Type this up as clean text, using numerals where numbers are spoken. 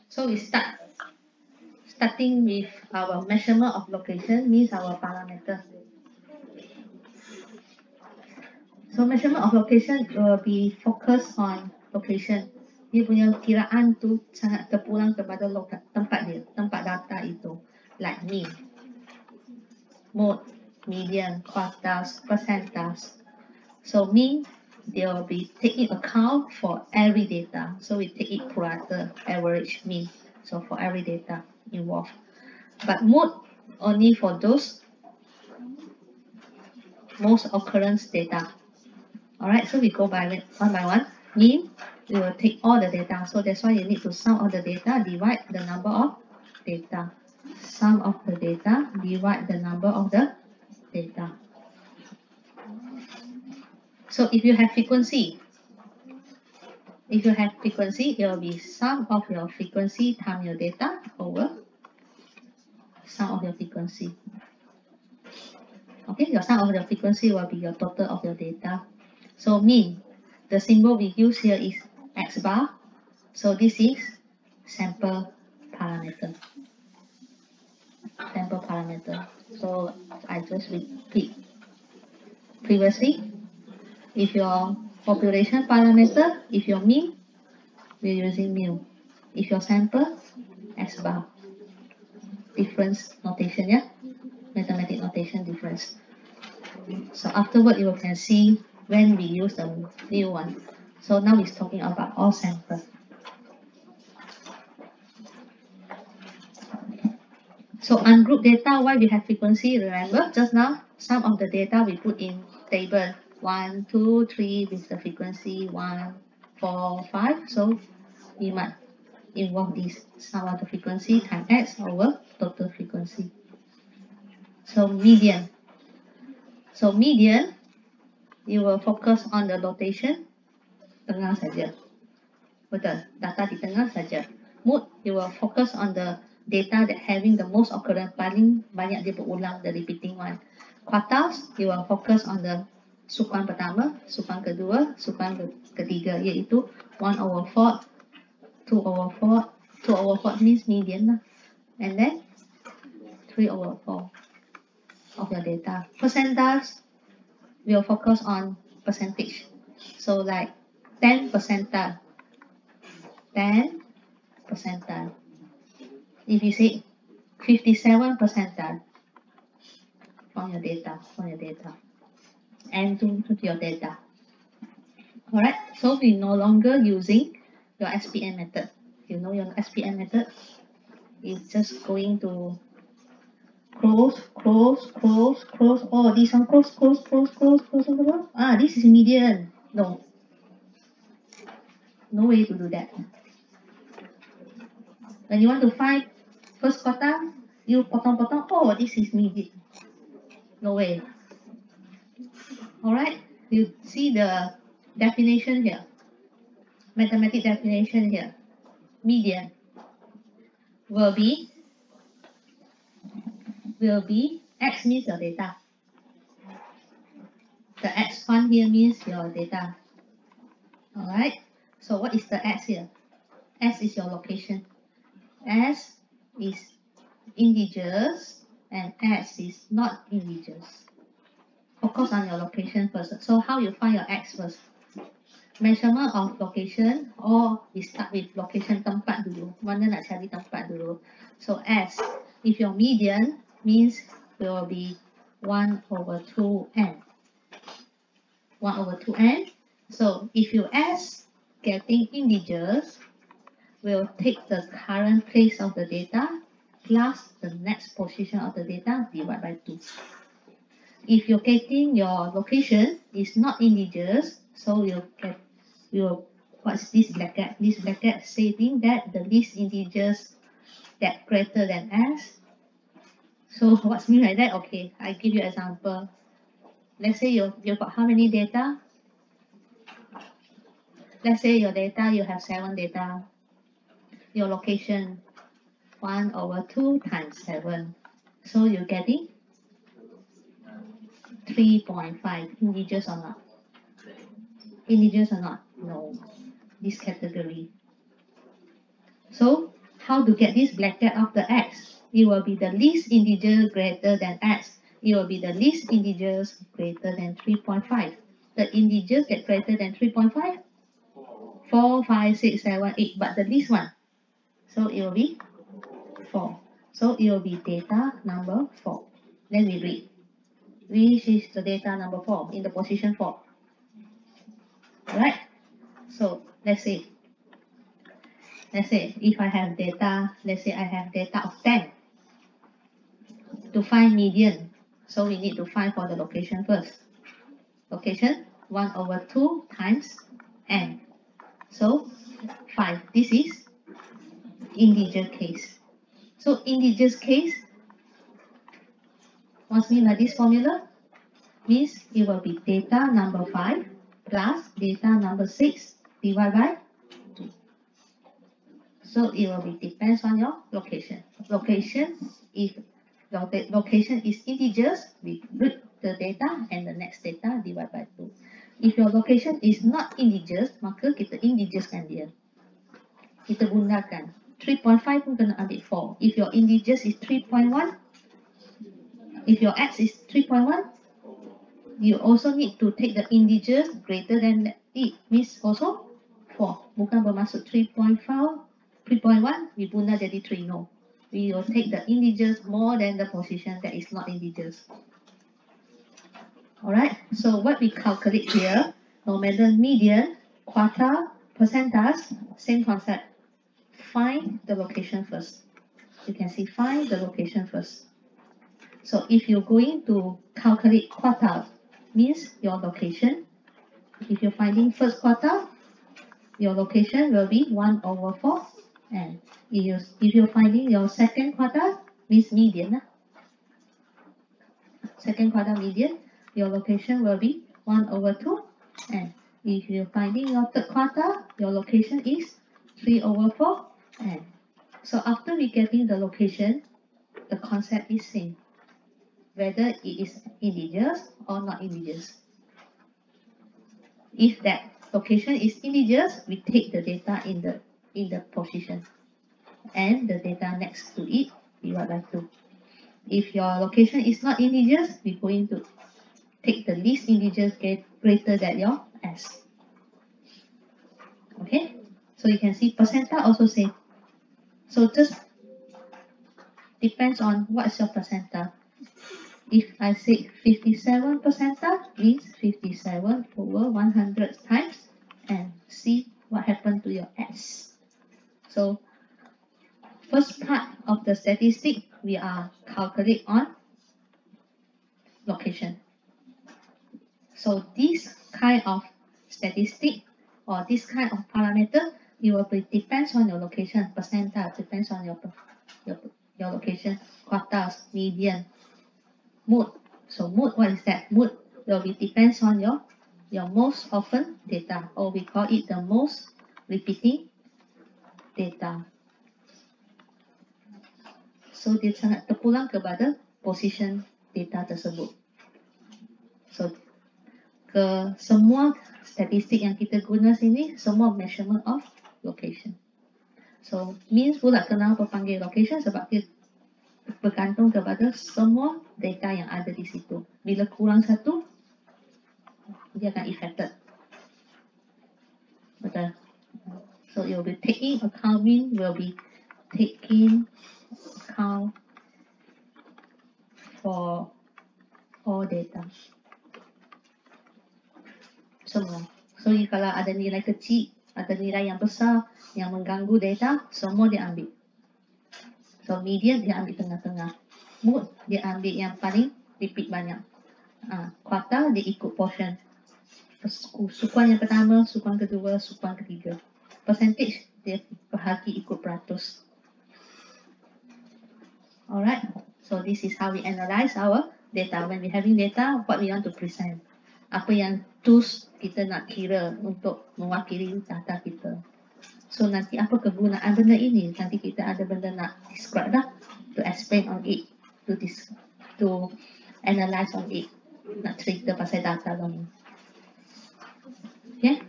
So we starting with our measurement of location means our parameter. So measurement of location will be focused on location. Dia punya kiraan tu sangat terpulang kepada tempat dia, tempat data itu. Like mean, mode, median, quartiles, percentiles. So mean, they will be taking account for every data. So we take it pro rata, average, mean. So for every data involved. But mode only for those most occurrence data. Alright, so we go by one by one. Mean, we will take all the data. So that's why you need to sum all the data, divide the number of data. Sum of the data, divide the number of the data. So if you have frequency, it will be sum of your frequency times your data over sum of your frequency. Okay, your sum of your frequency will be your total of your data. So mean, the symbol we use here is X bar. So this is sample parameter. Sample parameter. So I just repeat. Previously, if your population parameter, if your mean, we're using mu. If your sample, X bar. Difference notation, yeah? Mathematic notation difference. So afterward, you can see when we use the new one. So now we're talking about all samples. So ungrouped data, why we have frequency? Remember, just now, some of the data we put in table 1, 2, 3 with the frequency 1, 4, 5. So we might involve this sum of the frequency times X over total frequency. So median. So median, you will focus on the location tengah saja. Betul, data di tengah saja. Mode, you will focus on the data that having the most occurrence, paling banyak dia berulang, the repeating one. Quartiles, you will focus on the sukan pertama, sukan kedua, sukan ketiga, iaitu 1 over 4, 2 over 4, 2 over 4 means median lah. And then 3 over 4 of your data. Percentiles, we'll focus on percentage. So like 10 percentile. 10 percentile. If you say 57 percentile from your data, and to your data. Alright, so we're no longer using your SPM method. You know your SPM method is just going to close. Oh, this one close. Ah, this is median. No way to do that. When you want to find first quartile, you potong. Oh, this is median. No way. Alright, you see the definition here. Mathematic definition here. Median will be X means your data. The X one here means your data. Alright, so what is the X here? S is your location. S is integers and X is not integers. Focus on your location first. So how you find your X first? Measurement of location, or we start with location tempat dulu. Mana nak cari tempat dulu. So S, if your median means will be 1 over 2n. 1 over 2n. So if you S getting integers, we'll take the current place of the data plus the next position of the data divided by 2. If you're getting your location is not integers, so what's this bracket? This bracket stating that the least integers that greater than S. So what's mean like that? Okay, I give you an example. Let's say you've got how many data? Let's say your data, you have 7 data. Your location 1 over 2 times 7. So you're getting 3.5. Integers or not? Integers or not? No. This category. So how to get this bracket of the x? It will be the least integer greater than x. It will be the least integers greater than 3.5. The integers that greater than 3.5? 4, 5, 6, 7, 8, but the least one. So it will be 4. So it will be data number 4. Then we read. Which is the data number 4 in the position 4. Alright? So let's say if I have data, let's say I have data of 10. To find median, so we need to find for the location first. Location 1 over 2 times n. So 5. This is integer case. So integer case, what's mean by this formula? Means it will be data number 5 plus data number 6 divided by 2. So it will be depends on your location. Location, if the location is integers, we root the data and the next data divided by 2. If your location is not integers, maka kita integerskan dia. Kita gunakan 3.5 pun kena ambil 4. If your integers is 3.1, if your x is 3.1, you also need to take the integers greater than it, means also 4. Bukan bermaksud 3.1, we guna jadi 3, no. We will take the integers more than the position that is not integers. Alright, so what we calculate here, no matter median, quartile, percentiles, same concept. Find the location first. You can see find the location first. So if you're going to calculate quartile, means your location. If you're finding first quartile, your location will be 1 over 4. And if you're finding your second quartile, means median. Second quartile median, your location will be 1 over 2. And if you're finding your third quartile, your location is 3 over 4. And so after we getting the location, the concept is same. Whether it is integers or not integers. If that location is integers, we take the data in the position and the data next to it divided by 2. If your location is not integers, we're going to take the least integers greater than your s. Okay, so you can see percentile also same. So just depends on what's your percentile. If I say 57 percentile, means 57 over 100 times, and see what happened to your s. So first part of the statistic, we are calculate on location. So this kind of statistic or this kind of parameter, it will be depends on your location. Percentile depends on your location. Quartiles, median, mood. So mood, what is that? Mood will be depends on your most often data, or we call it the most repeating data. So dia sangat terpulang kepada position data tersebut. So ke semua statistik yang kita guna sini semua measurement of location. So means pula kenapa panggil location, sebab dia bergantung kepada semua data yang ada di situ. Bila kurang satu, dia akan affected. Betul. So it will be taking account, will be taking account for all data. Semua. So kalau ada nilai kecil, ada nilai yang besar yang mengganggu data, semua dia ambil. So median dia ambil tengah-tengah. Mood dia ambil yang paling repeat banyak. Quartile dia ikut portion. Sukuan yang pertama, sukuan kedua, sukuan ketiga. Percentage dia bahagi ikut peratus. Alright, so this is how we analyze our data. When we having data, what we want to present. Apa yang tools kita nak kira untuk mewakili data kita. So nanti apa kegunaan benda ini? Nanti kita ada benda nak describe dah, to explain on it, to analyze on it, nak cerita pasal data ni. Okay?